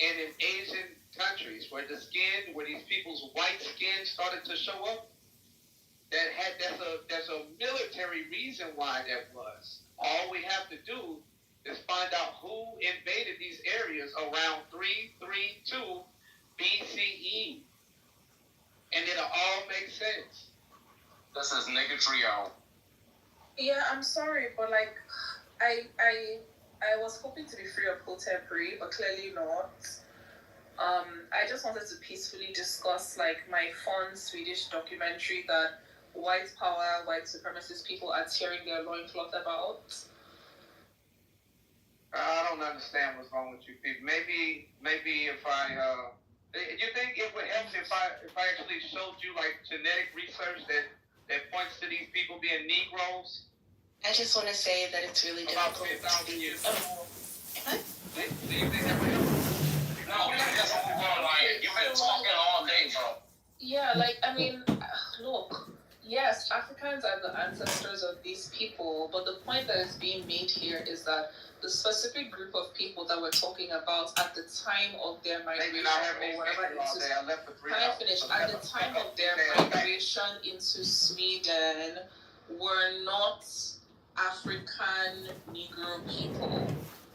and in Asian countries where these people's white skin started to show up, there's a military reason why that was. All we have to do is find out who invaded these areas around 332 BCE, and it'll all make sense. This is nigga trio. Yeah, I'm sorry, but like, I was hoping to be free of contemporary, but clearly not. I just wanted to peacefully discuss like my fun Swedish documentary that white power, white supremacist people are tearing their loincloth about. I don't understand what's wrong with you people. Maybe if I you think it would help if I actually showed you like genetic research that points to these people being Negroes? I just want to say that it's really about difficult 10,000 years. What? Do you think that would help? No, that's what we're like. You've been talking all day, bro. Yeah, like, I mean, look, yes, Africans are the ancestors of these people, but the point that is being made here is that the specific group of people that we're talking about at the time of their migration or whatever at the time of their migration into Sweden were not African Negro people.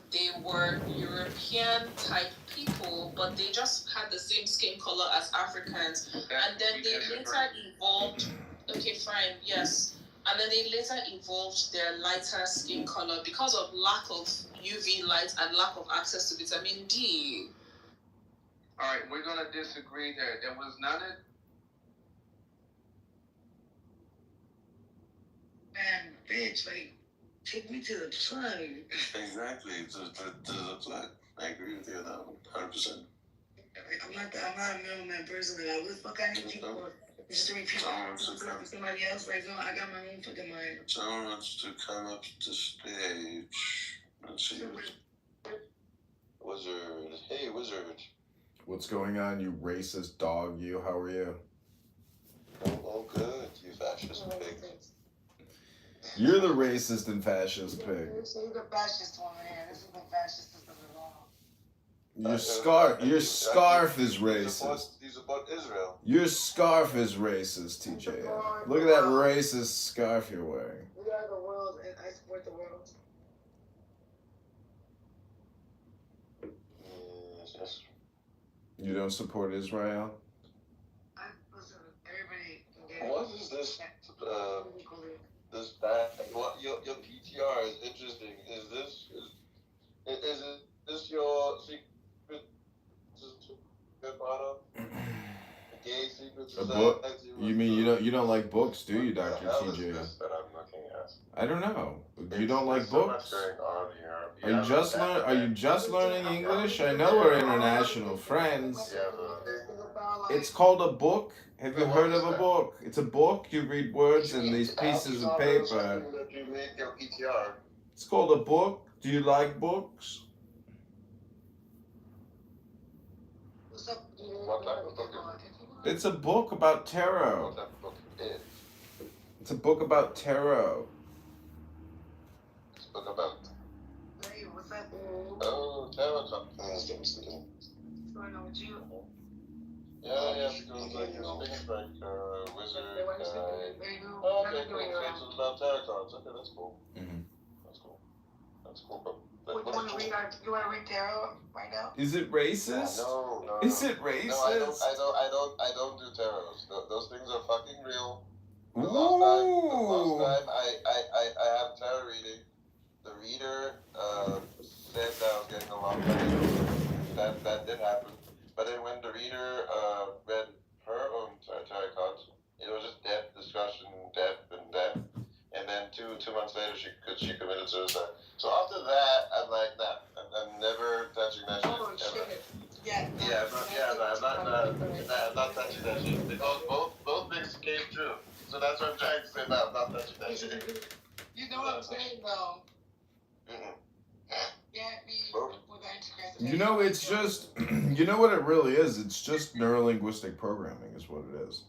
They were European type people, but they just had the same skin color as Africans. And then they later evolved. Okay, fine, yes. And then they later evolved their lighter skin color because of lack of UV light and lack of access to vitamin D. All right, we're going to disagree there. There was none of... Man, bitch, like, take me to the plug. Exactly, to the plug. I agree with you on that one, 100%. I'm not a middleman person. Like, what the fuck I need people for? Just to repeat somebody else. Like, no, I got my own fucking mind. Someone wants to come up to stage. Let's see. Wizard. Hey, Wizard. What's going on, you racist dog, you? How are you? Oh, good, you fascist pig. You're the racist and fascist pig. You're the fascist one, man. This is the fascist of it all. Your scarf is racist. He's about Israel. Your scarf is racist, TJ. Look at that racist scarf you're wearing. We are the world, and I support the world. Yes. You don't support Israel? Listen, everybody can get it. What is this? This bad. What your PTR is interesting. Is this your secret? Gay secret A book? You mean you don't like books, do you, Dr. TJ? That I'm looking at. I don't know. You don't like books? So much going on here. Are you just learning English? I know we're international friends. It's called a book. Have you heard of a book? It's a book. You read words in these pieces of paper. It's called a book. Do you like books? What type of book? It's a book about tarot. What type of book is? It's a book about tarot. It's a book about. Hey, what's up? Oh, tarot cards. What's going on with you? Yeah, because like wizard guy. Oh, okay, cool. So it's about tarot cards. Okay, that's cool. Mm-hmm. That's cool. You want to read tarot right now? Is it racist? No. Is it racist? No, I don't do tarots. Those things are fucking real. The Ooh. last time I have tarot reading, the reader said that I was getting a lot better. That did happen. But then when the reader read her own tarot cards, it was just death, discussion, death. And then two months later, she committed suicide. So after that, I'm like, nah, I'm never touching that shit. Oh, shit. Yeah. I'm not touching that shit. Because both things came true. So that's what I'm trying to say now. I'm not touching that shit. You know what I'm saying, though? You know, it's just, you know what it really is? It's just neurolinguistic programming is what it is.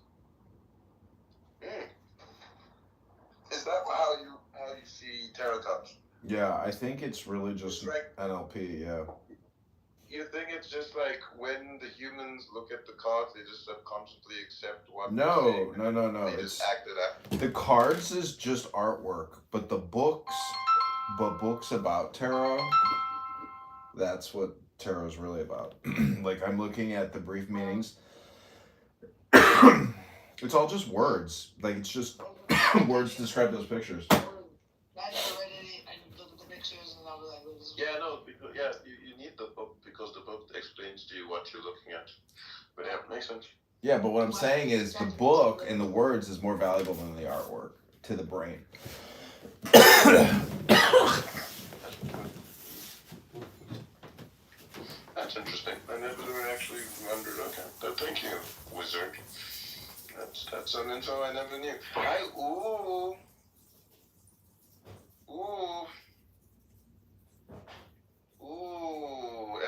Is that how you see tarot cards? Yeah, I think it's really just NLP, yeah. You think it's just like when the humans look at the cards, they just subconsciously accept what No, they're saying, no. they just act it out. The cards is just artwork, but books about tarot, that's what tarot's really about. Like I'm looking at the brief meanings. It's all just words. Like it's just words describe those pictures. I never read it. I looked at the pictures and I was like, this is Yeah, no, because you need the book because the book explains to you what you're looking at. But yeah, makes sense. Yeah, but what I'm saying is the book and the words is more valuable than the artwork to the brain. That's interesting. I never actually wondered. Okay, thank you, wizard. That's an info I never knew. Hi, ooh,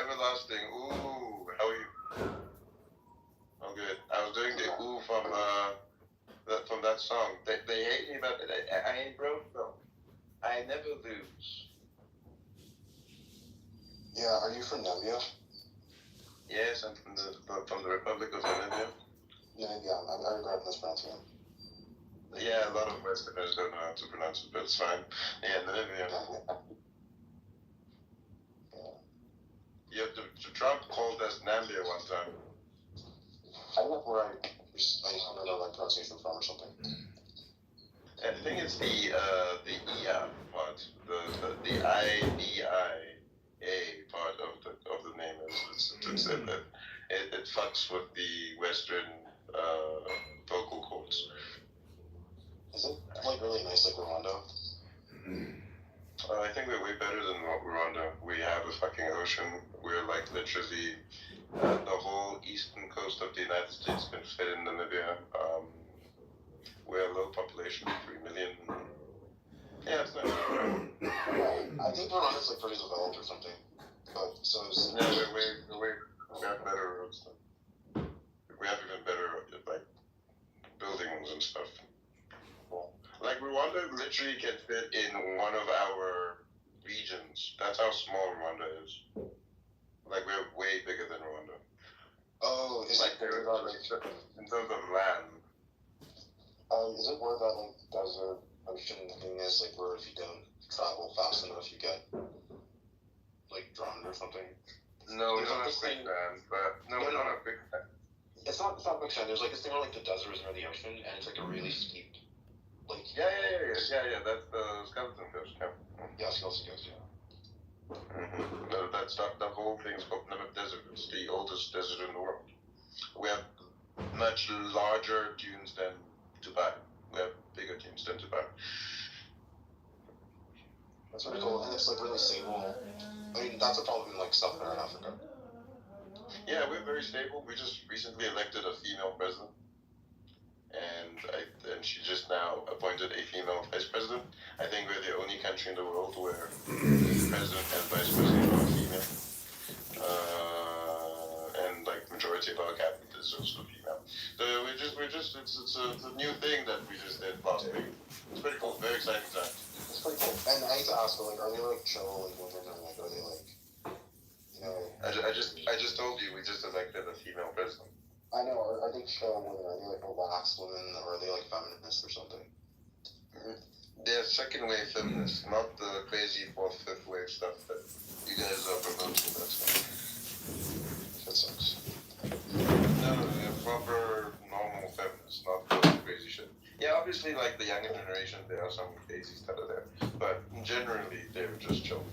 everlasting. Ooh, how are you? Oh, good. I was doing the ooh from that song. They hate me, but I ain't broke though. I never lose. Yeah, are you from Namibia? Yes, I'm from the Republic of Namibia. Yeah, I regret mispronouncing it. Yeah, a lot of Westerners don't know how to pronounce it, but it's fine. Yeah, Namibia. Yeah, Trump called us Nambia one time. I don't know where I don't know my pronunciation from or something. I think it's the EA part, the IDIA part of the name it fucks with the Western vocal cords. Is it like really nice like Rwanda? I think we're way better than Rwanda. We have a fucking ocean. We're like literally the whole eastern coast of the United States can fit in Namibia. We're a low population, 3 million. Yeah, it's nice. I think Rwanda's like pretty developed or something. But so is we have better roads. We have even better like buildings and stuff. Like Rwanda literally can fit in one of our regions. That's how small Rwanda is. Like we're way bigger than Rwanda. Oh, is like it where that like in terms of land? is it where that like desert ocean thing is, like where if you don't travel fast enough you get like drowned or something? No, we don't have quicksand, but we don't have quicksand. It's not quicksand. There's like this thing where like the desert is near the ocean and it's like a really steep like Yeah. That's the skeleton coast. Yeah, skeleton coast. Yeah. Mm-hmm. That's the whole thing's called Namib Desert. It's the oldest desert in the world. We have much larger dunes than Dubai. We have bigger dunes than Dubai. That's really cool, and it's like really stable. I mean, that's a problem in like Sub-Saharan Africa. Yeah, we're very stable. We just recently elected a female president, and she just now appointed a female vice president. I think we're the only country in the world where the president and vice president are female, and like majority of our cabinet is also female. So it's a new thing that we just did last week. It's pretty cool. Very exciting time. It's pretty cool. And I hate to ask, but like, are they like chill like women, or like are they like, you know? I just told you we just elected a female president. I know. Are they chill women? Are they like relaxed women, or are they like feminists or something? They're second wave feminists, not the crazy fourth, fifth wave stuff that you guys are promoting. That sucks. No, they're proper normal feminists, not the crazy shit. Yeah, obviously, like the younger generation, there are some crazies that are there, but generally, they're just chill.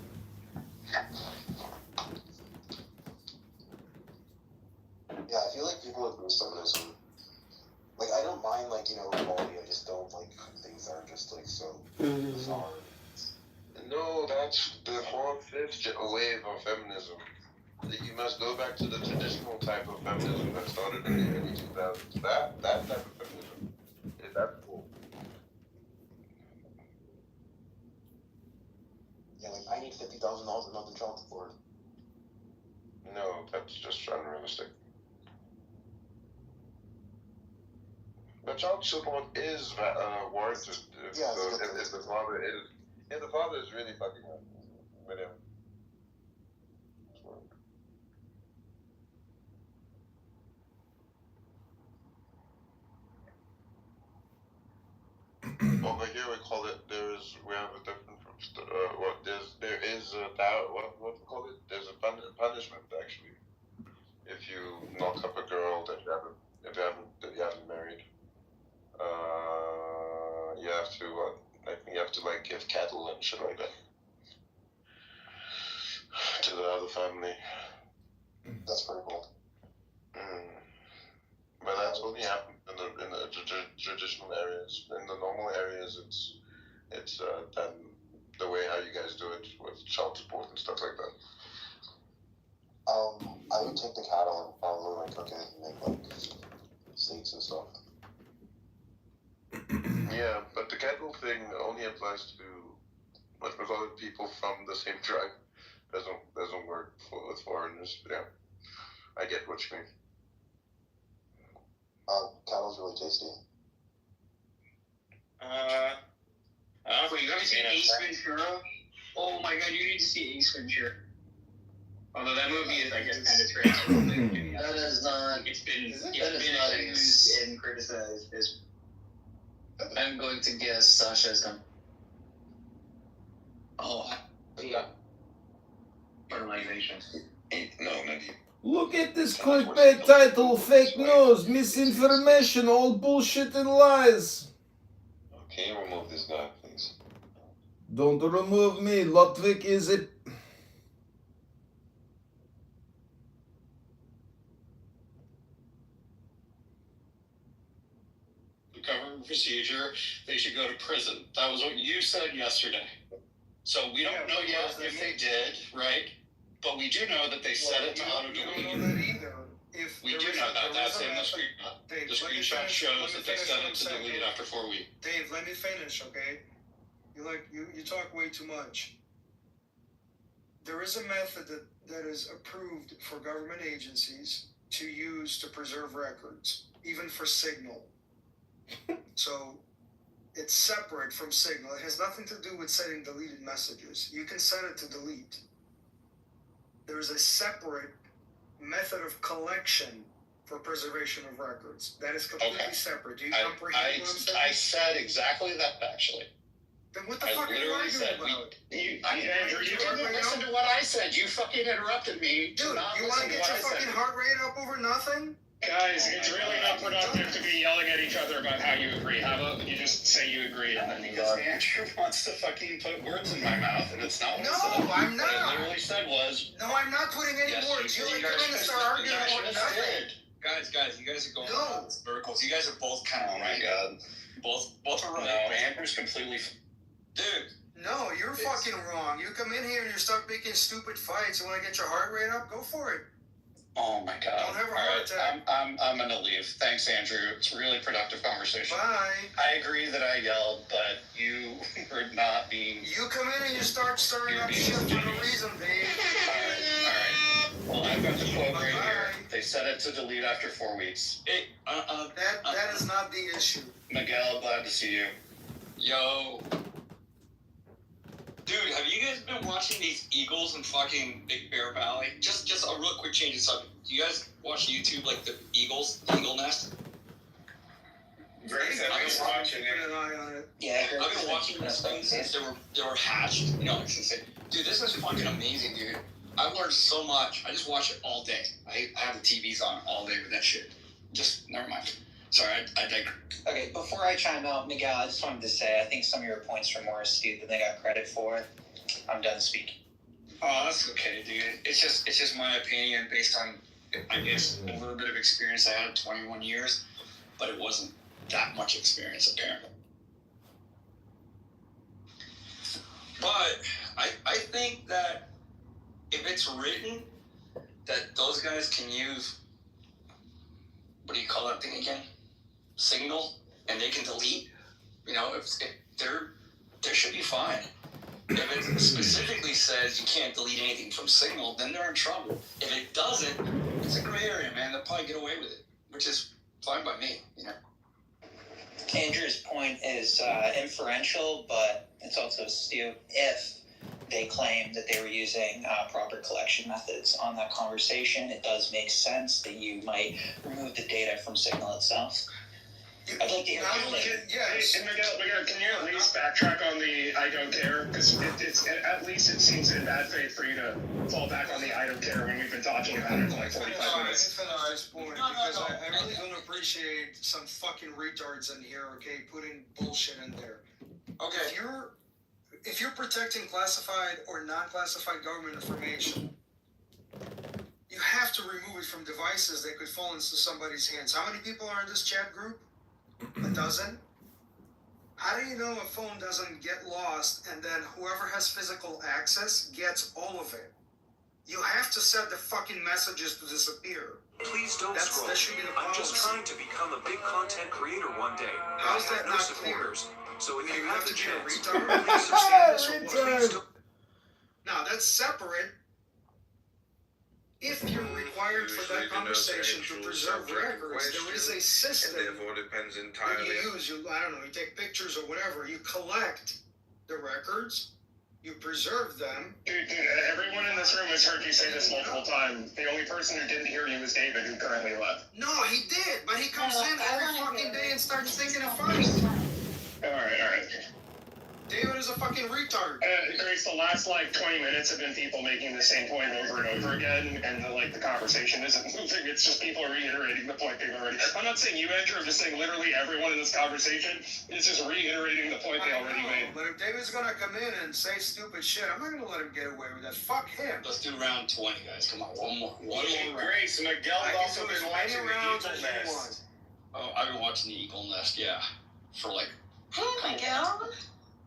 Yeah, I feel like people with feminism, like I don't mind like, you know, equality, I just don't like things that are just like so bizarre. No, that's the fourth, fifth wave of feminism. You must go back to the traditional type of feminism that started in the early 2000s. That type of feminism is that cool. Yeah, like I need $50,000 a month in child support. No, that's just unrealistic. But child support is warranted if the father is. Yeah, the father is really fucking up. But yeah. call it? We have a different, there is a, what we call it? There's a punishment, actually. If you knock up a girl that you haven't married, you have to, I think you have to, like, give cattle and shit like that to the other family. That's pretty cool. But that's only happened in the traditional areas. In the normal areas, it's done the way how you guys do it with child support and stuff like that. I would take the cattle and probably like cook it and make like steaks and stuff. Yeah, but the cattle thing only applies to what we call it, people from the same tribe. Doesn't work with foreigners. But yeah, I get what you mean. Cattle's really tasty. Wait, you haven't seen Ace Ventura? Oh my god, you need to see Ace Ventura. Although that movie is, I guess, kind of trash. That is not. It's been That is accused and criticized as. I'm going to guess Sasha's gone. Oh, yeah. Fertilization. No, not you. Look at this clickbait title, fake news, misinformation, all bullshit and lies. Can you remove this guy, please? Don't remove me, Ludwig is a... Government procedure, they should go to prison. That was what you said yesterday. So we don't know yet if they did, right? But we do know that they set it to auto delete. We don't know that either. If We there do is know a- that. there That's is a in the method- screenshot. Dave, The let me screenshot finish- shows let me that they finish set what it I'm to saying. delete after 4 weeks. Dave, let me finish, okay? You talk way too much. There is a method that is approved for government agencies to use to preserve records, even for Signal. So it's separate from Signal. It has nothing to do with setting deleted messages. You can set it to delete. There is a separate method of collection for preservation of records. That is completely Okay. separate. Do you comprehend what I'm saying? I said exactly that, actually. Then what the I fuck are you literally arguing said about? You you didn't listen to what I said. You fucking interrupted me. Dude, not you want to listen get what your I said. fucking heart rate up over nothing? Guys, it's really not productive to be yelling at each other about how you agree. How about you just say you agree and then you Because go. Andrew wants to fucking put words in my mouth, and it's not what No, I said. I'm What I not. literally said was, No, I'm not putting any yes, words. You you like guys come in and start arguing you over guys nothing. did. Guys, you guys are going No. in circles. You guys are both kind of Oh my right. god. Both are No, right. Andrew's completely. Dude, No, you're fucking wrong. You come in here and you start making stupid fights. You want to get your heart rate up? Go for it. Oh my god. Don't have a All heart right, attack. I'm gonna leave. Thanks, Andrew. It's a really productive conversation. Bye. I agree that I yelled, but you were not being. You come in and you start stirring up shit for no reason, Dave. Alright. Well, I've got the quote right here. Bye-bye. They set it to delete after 4 weeks. hey, That is not the issue. Miguel, glad to see you. yo. Dude, have you guys been watching these eagles in fucking Big Bear Valley? Just a real quick change of subject. Do you guys watch YouTube, like the eagle nest? I've been watching an eye on it. Yeah, I've been watching this thing since they were hatched. You know, since they, dude, this is fucking amazing, dude. I've learned so much. I just watch it all day. I have the TVs on all day with that shit. Just never mind. Sorry, I digress. Okay, before I chime out, Miguel, I just wanted to say I think some of your points are more astute than they got credit for. I'm done speaking. Oh, that's okay, dude. It's just my opinion based on, I guess, a little bit of experience I had, 21 years, but it wasn't that much experience apparently. But I think that if it's written that those guys can use, what do you call that thing again? Signal, and they can delete. You know, if they should be fine. If it specifically says you can't delete anything from Signal, then they're in trouble. If it doesn't, it's a gray area, man. They'll probably get away with it, which is fine by me. You know. Andrew's point is inferential, but it's also astute if they claim that they were using proper collection methods on that conversation. It does make sense that you might remove the data from Signal itself. I'd like to hear Now we can, yes. Hey, Miguel, can you at least backtrack on the I don't care? Because it's at least it seems in bad faith for you to fall back on the I don't care when we've been talking about it for like 45 minutes. Let me finish this point, because I really don't appreciate some fucking retards in here, okay, putting bullshit in there. Okay. If you're protecting classified or non-classified government information, you have to remove it from devices that could fall into somebody's hands. How many people are in this chat group? A dozen? How do you know a phone doesn't get lost and then whoever has physical access gets all of it? You have to set the fucking messages to disappear. Please don't scroll. That should be the I'm just policy. trying to become a big content creator one day. How is I have that no not clear? supporters. So if I mean, you you have have the to be a chance, retard? please understand this or please don't. Now, that's separate. If you're required for that conversation to preserve records, there is a system depends that you use. I don't know, you take pictures or whatever, you collect the records, you preserve them. Dude, everyone in this room has heard you say this multiple times. The only person who didn't hear you was David, who currently left. No, he did, but he comes in every fucking day and starts thinking of fight. Alright. David is a fucking retard. Grace, the last 20 minutes have been people making the same point over and over again, and the conversation isn't moving. It's just people reiterating the point they've already. I'm not saying you, Andrew. I'm just saying literally everyone in this conversation is just reiterating the point they already made. But if David's gonna come in and say stupid shit, I'm not gonna let him get away with that. Fuck him. Let's do round 20, guys. Come on, one more round. Grace, Miguel's also been watching the Eagle Nest. Oh, I've been watching the Eagle Nest, yeah, for Hey, Miguel.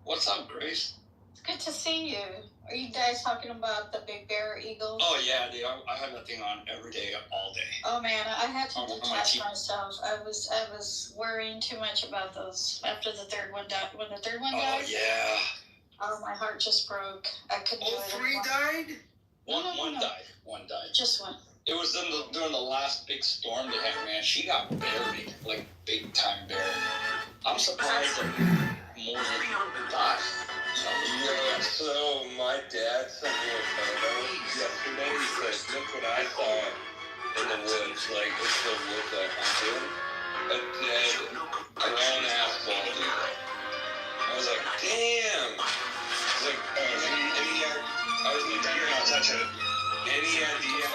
What's up, Grace? It's good to see you. Are you guys talking about the big bear eagles? Oh yeah, dude, I have that thing on every day, all day. Oh man, I had to On my detach team. myself. I was worrying too much about those after the third one died. When the third one Oh died, yeah. oh my heart just broke. I couldn't do All it three anymore. died? One No. died. One died. Just one. It was during the last big storm they had, man. She got buried, big time buried. I'm surprised that more than died. Yeah, so my dad sent me a photo yesterday. He said, look what I saw in the woods. It's the woods I hunted. A dead, grown-ass bald eagle. I was like, damn! I was like, I was like, Better not touch it. any idea?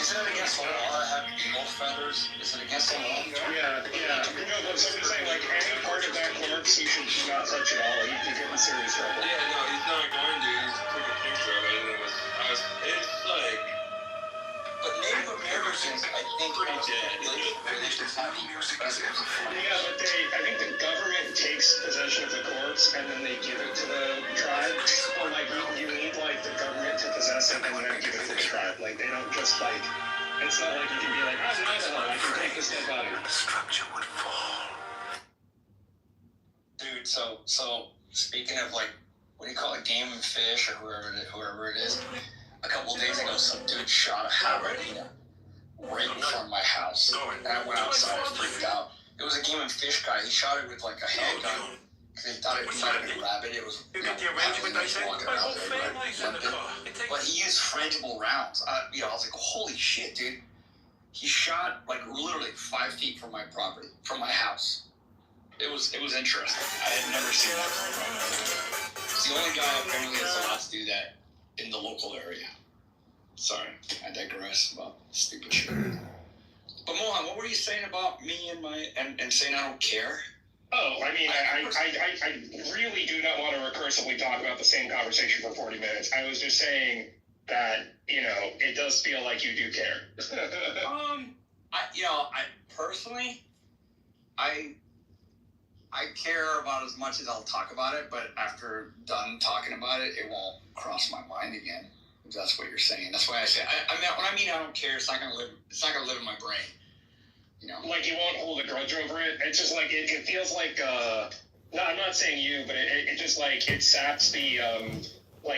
Is it against the law to have eagle feathers? Is it against the law? Yeah. No, but somebody's saying, any part of that corpse, he should not touch at all. He'd get in serious trouble. Yeah, no, he's not going to. He just took a picture of it, and it's But Native Americans, I think, pretty dead. Yeah, but I think the government takes possession of the corpse and then they give it to the tribe. Or you need the government to possess it and then give it to the tribe. They don't just it's not like you can be like, oh, no, I can take this dead body. The structure would fall. Dude, so speaking of what do you call it, Game and Fish or whoever it is, a couple days ago some dude shot a javelina right in front of my house. And I went outside and freaked out. It was a Game and Fish guy. He shot it with a handgun. Because he thought it might have been rabbit. It was walking around there, but he used frangible rounds. I was like, holy shit, dude. He shot literally 5 feet from my property, from my house. It was interesting. I had never seen that. It's the only guy apparently that's allowed to do that in the local area. Sorry, I digress about stupid shit. But Mohan, what were you saying about me and saying I don't care? Oh, I mean, I really do not want to recursively talk about the same conversation for 40 minutes. I was just saying that, it does feel like you do care. I personally, I care about as much as I'll talk about it, but after done talking about it, it won't cross my mind again. If that's what you're saying. That's why I say when I mean I don't care, it's not gonna live in my brain. You won't hold a grudge over it. It's just it feels like no, I'm not saying you, but it just it saps the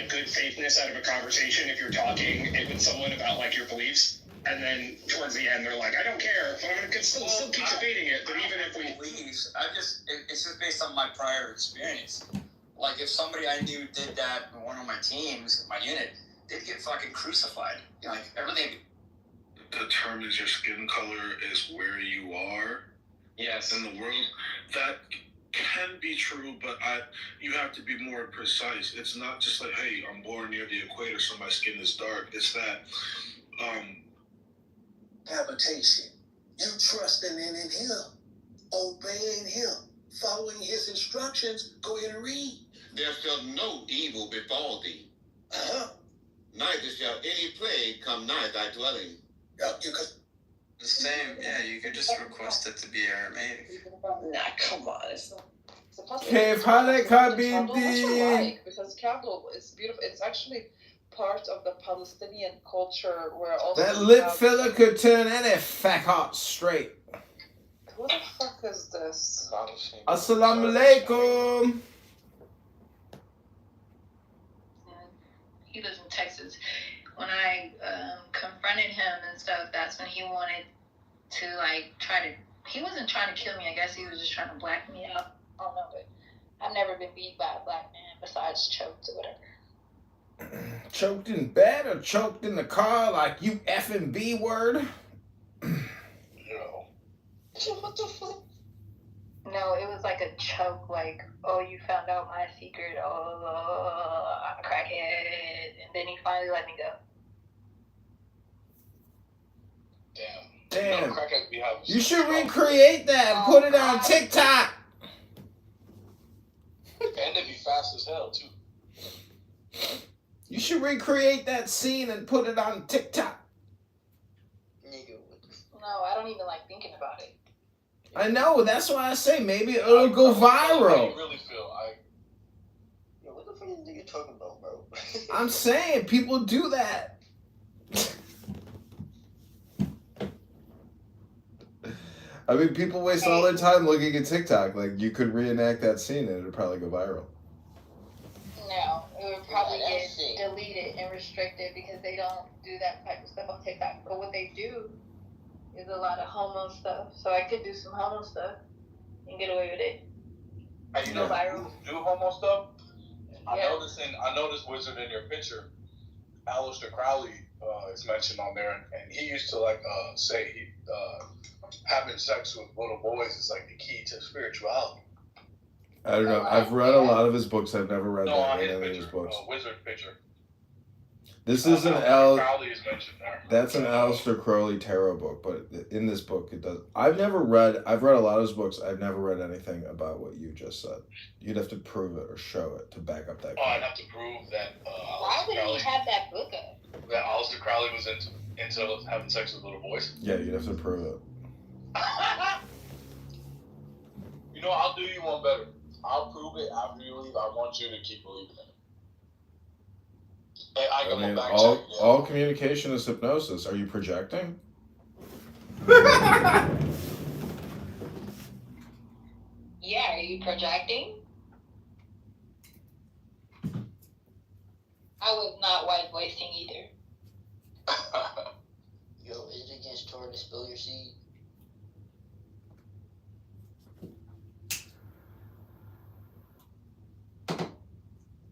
good faithness out of a conversation if you're talking with someone about your beliefs. And then towards the end, they're like, I don't care, but I'm going to still keep debating it. But even if we... Beliefs, it's just based on my prior experience. If somebody I knew did that in one of my teams, my unit, they'd get fucking crucified. Everything determines your skin color is where you are in the world. That can be true, but you have to be more precise. It's not just like, hey, I'm born near the equator, so my skin is dark. It's that Habitation. You trusting in him, obeying him, following his instructions. Go ahead and read. There shall no evil befall thee. Neither shall any plague come nigh thy dwelling. The same, you could just request it to be Aramaic. Nah, come on. It's كيف حالك حبيبي؟ What's your like? Because Kabul is beautiful. It's actually part of the Palestinian culture where also That lip filler could turn any fat straight. Who the fuck is this? Assalamu alaikum. He lives in Texas. When I confronted him and stuff, that's when he wanted to he wasn't trying to kill me. I guess he was just trying to black me out. I don't know, but I've never been beat by a black man besides choked or whatever. Choked in bed or choked in the car like you effing B word? No. What the fuck? No, it was like a choke, like, oh, you found out my secret, oh, I'm a crackhead. And then he finally let me go. Damn. No, crackheads be having You should recreate that and put it on TikTok. And they be fast as hell, too. You should recreate that scene and put it on TikTok. No, I don't even like thinking about it. I know, that's why I say maybe it'll go viral. How you really feel? What the fuck is this nigga talking about, bro? I'm saying people do that. I mean, people waste all their time looking at TikTok. Like, you could reenact that scene and it'd probably go viral. No, it would probably get deleted and restricted because they don't do that type of stuff on TikTok. But what they do is a lot of homo stuff. So I could do some homo stuff and get away with it. And you know, viral. do homo stuff? Yeah. I noticed Wizard in your picture. Aleister Crowley is mentioned on there, and he used to say having sex with little boys is like the key to spirituality. I don't know. I've read a lot of his books. I've never read any of his books. Wizard picture. This is Crowley is mentioned there. That's an Aleister Crowley tarot book, but in this book it does. I've read a lot of his books. I've never read anything about what you just said. You'd have to prove it or show it to back up that claim. I'd have to prove that. Why would he have that book up? That Aleister Crowley was into having sex with little boys. Yeah, you'd have to prove it. You know, I'll do you one better. I'll prove it after you leave. I want you to keep believing it. Hey, I mean, all communication is hypnosis. Are you projecting? Yeah, are you projecting? I was not white voicing either. Yo, is it against Tor to spill your seed?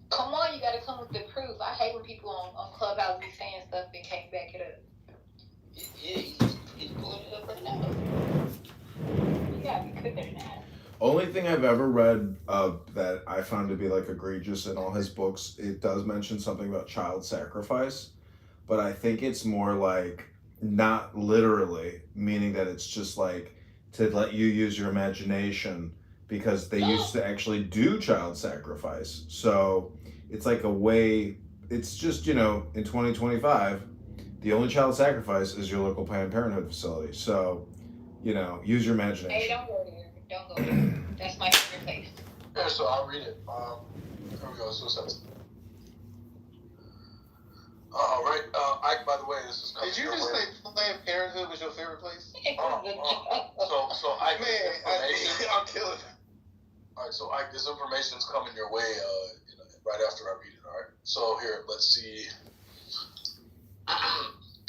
Come on, you gotta come with the proof. I hate when people on Clubhouse be saying stuff and can't back it up. Yeah, he's pulling it up right now. You gotta be quicker than that. Only thing I've ever read that I found to be like egregious in all his books, it does mention something about child sacrifice, but I think it's more like not literally, meaning that it's just like to let you use your imagination because they used to actually do child sacrifice. So it's like a way, it's just, in 2025, the only child sacrifice is your local Planned Parenthood facility. So, use your imagination. Hey, don't go there. Don't go there. That's my favorite place. Yeah, so I'll read it. Here we go. So it says. All right. Ike, by the way, this is coming. Did you just say Planned Parenthood was your favorite place? So Ike, Man, I'm killing it. All right, so Ike, this information's coming your way right after I read it, all right? So here, let's see.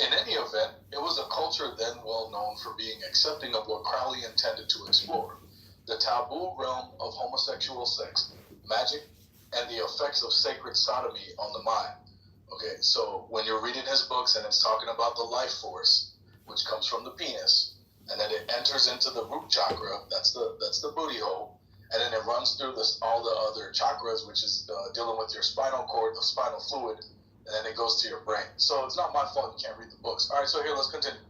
In any event, it was a culture then well known for being accepting of what Crowley intended to explore, the taboo realm of homosexual sex, magic, and the effects of sacred sodomy on the mind. Okay, so when you're reading his books and it's talking about the life force, which comes from the penis, and then it enters into the root chakra. That's the booty hole, and then it runs through all the other chakras, which is dealing with your spinal cord, the spinal fluid, and then it goes to your brain. So it's not my fault you can't read the books. All right, so here, let's continue.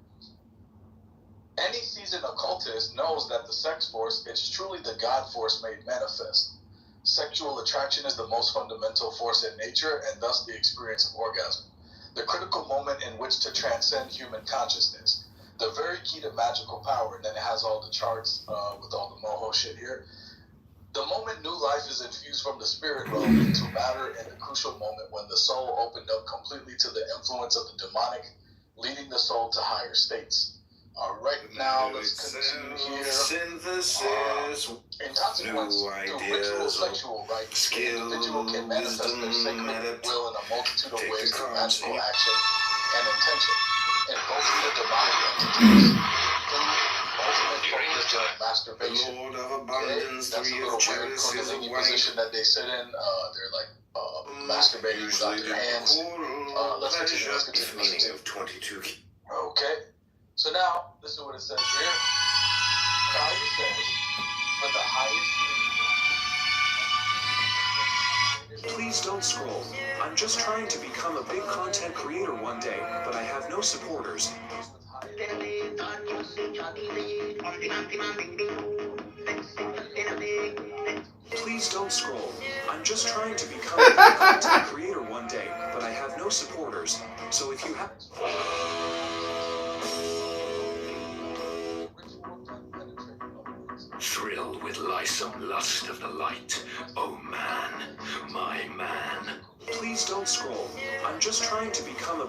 Any seasoned occultist knows that the sex force is truly the God force made manifest. Sexual attraction is the most fundamental force in nature, and thus the experience of orgasm. The critical moment in which to transcend human consciousness. The very key to magical power, and then it has all the charts with all the moho shit here. The moment new life is infused from the spirit realm into matter, and the crucial moment when the soul opened up completely to the influence of the demonic, leading the soul to higher states. All right, now let's continue here. Synthesis, in consequence, through ritual sexual rites, the individual can manifest their sacred will in a multitude of ways through magical action and intention, invoking the demonic entities through ultimate focus during masturbation. Lord of abundance, That's a little weird kundalini position that they sit in. They're like masturbating without their hands. Let's continue. Meaning of 22. Okay. So now, this is what it says here. Kali says, for the highest... Please don't scroll. I'm just trying to become a big content creator one day, but I have no supporters. Please don't scroll. I'm just trying to become a big content creator one day, but I have no supporters. So if you have... Thrilled with lysome lust of the light. Oh man, my man. Please don't scroll. I'm just trying to become a...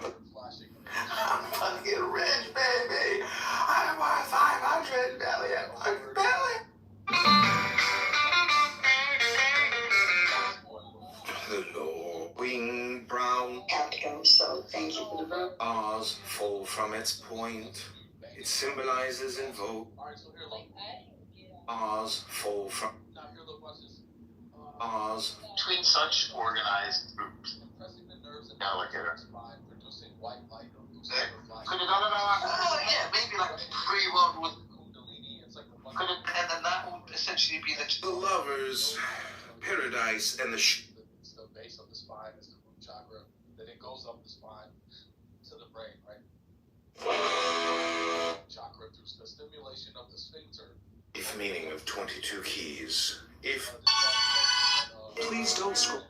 I'm gonna get rich, baby. I want 500 million. Hello, wing brown. Have to go, so thank you for the vote. R's fall from its point. It symbolizes invoke. R's fall from. R's. Between such organized groups. Alligator. Could it Oh, yeah, maybe like free world with. Could it, and then that would essentially be The lovers, paradise, and the The base of the spine is the root chakra. Then it goes up the spine to the brain, right? Chakra through the stimulation of the sphincter. If meaning of 22 keys. If. Please don't scroll.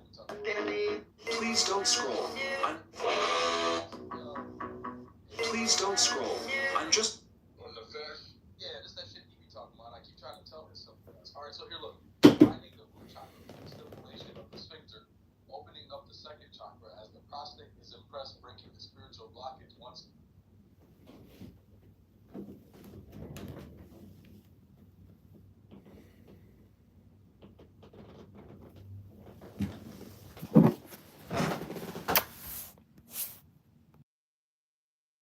Please don't scroll. Please don't scroll. I'm just... Yeah, just that shit you be talking about. I keep trying to tell myself. Alright, so here, look. Finding the root chakra, stimulation of the sphincter, opening up the second chakra as the prostate is impressed, breaking the spiritual blockage